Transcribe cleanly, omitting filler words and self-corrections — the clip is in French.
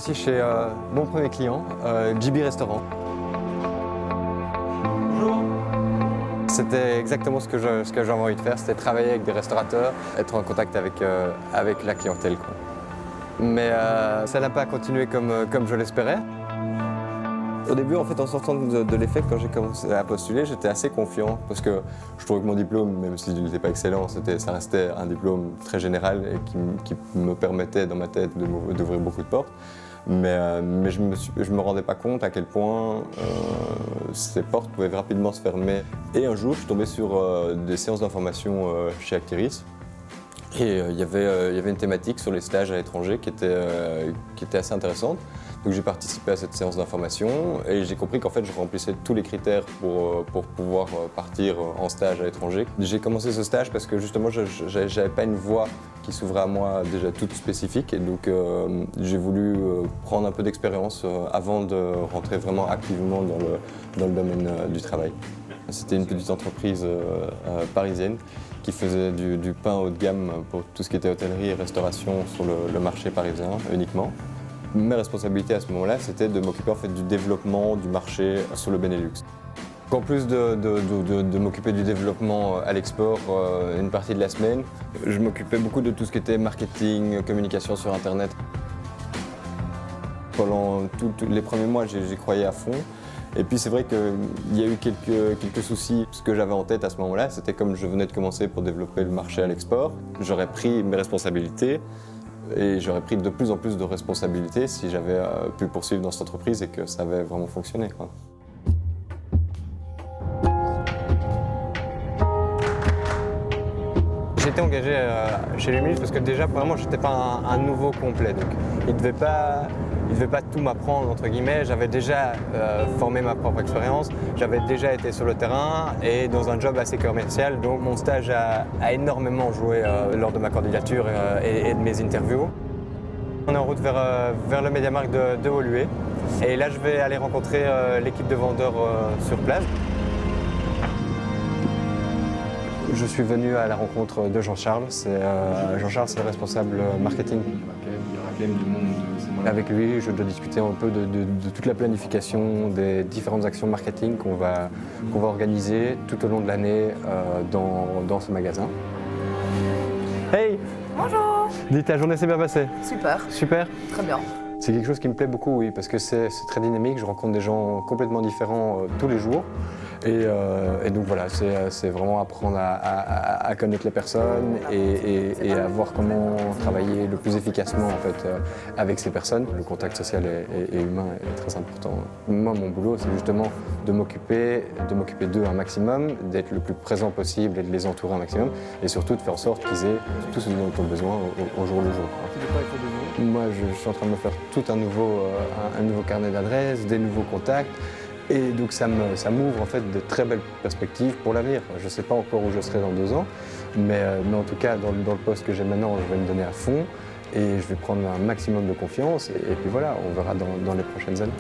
voici chez mon premier client, JB Restaurant. Bonjour. C'était exactement ce que j'avais envie de faire, c'était travailler avec des restaurateurs, être en contact avec la clientèle, quoi. Mais ça n'a pas continué comme je l'espérais. Au début, en fait, en sortant de l'EFEC, quand j'ai commencé à postuler, j'étais assez confiant parce que je trouvais que mon diplôme, même s'il n'était pas excellent, ça restait un diplôme très général et qui me permettait dans ma tête d'ouvrir beaucoup de portes. Mais je me rendais pas compte à quel point ces portes pouvaient rapidement se fermer. Et un jour, je suis tombé sur des séances d'information chez Actiris. Et il y avait une thématique sur les stages à l'étranger qui était assez intéressante. Donc j'ai participé à cette séance d'information et j'ai compris qu'en fait je remplissais tous les critères pour pouvoir partir en stage à l'étranger. J'ai commencé ce stage parce que justement je n'avais pas une voie qui s'ouvrait à moi déjà toute spécifique et donc j'ai voulu prendre un peu d'expérience avant de rentrer vraiment activement dans le domaine du travail. C'était une petite entreprise parisienne qui faisait du pain haut de gamme pour tout ce qui était hôtellerie et restauration sur le marché parisien uniquement. Mes responsabilités à ce moment-là, c'était de m'occuper en fait du développement du marché sur le Benelux. En plus de m'occuper du développement à l'export une partie de la semaine, je m'occupais beaucoup de tout ce qui était marketing, communication sur Internet. Pendant tous les premiers mois, j'y croyais à fond. Et puis c'est vrai qu'il y a eu quelques soucis. Ce que j'avais en tête à ce moment-là, c'était comme je venais de commencer pour développer le marché à l'export, j'aurais pris mes responsabilités et j'aurais pris de plus en plus de responsabilités si j'avais pu poursuivre dans cette entreprise et que ça avait vraiment fonctionné, quoi. J'ai été engagé chez Luminus parce que déjà, vraiment, je n'étais pas un nouveau complet. Donc, il ne devait pas tout m'apprendre, entre guillemets. J'avais déjà formé ma propre expérience, j'avais déjà été sur le terrain et dans un job assez commercial. Donc, mon stage a énormément joué lors de ma candidature et de mes interviews. On est en route vers le MediaMarkt de Woluwe. Et là, je vais aller rencontrer l'équipe de vendeurs sur place. Je suis venu à la rencontre de Jean-Charles. Jean-Charles, c'est le responsable marketing. Il y aura quand même du monde. Avec lui, je dois discuter un peu de toute la planification des différentes actions marketing qu'on va organiser tout au long de l'année dans ce magasin. Hey! Bonjour! Dis, ta journée s'est bien passée? Super. Super? Très bien. C'est quelque chose qui me plaît beaucoup, oui, parce que c'est très dynamique, je rencontre des gens complètement différents tous les jours. Et donc voilà, c'est vraiment apprendre à connaître les personnes et à voir comment travailler le plus efficacement en fait, avec ces personnes. Le contact social et humain est très important. Moi, mon boulot, c'est justement de m'occuper d'eux un maximum, d'être le plus présent possible et de les entourer un maximum, et surtout de faire en sorte qu'ils aient tout ce dont ils ont besoin au jour le jour. Moi, je suis en train de me faire tout un nouveau carnet d'adresses, des nouveaux contacts. Et donc ça m'ouvre en fait de très belles perspectives pour l'avenir. Je ne sais pas encore où je serai dans 2 ans, mais en tout cas dans le poste que j'ai maintenant, je vais me donner à fond et je vais prendre un maximum de confiance et puis voilà, on verra dans les prochaines années.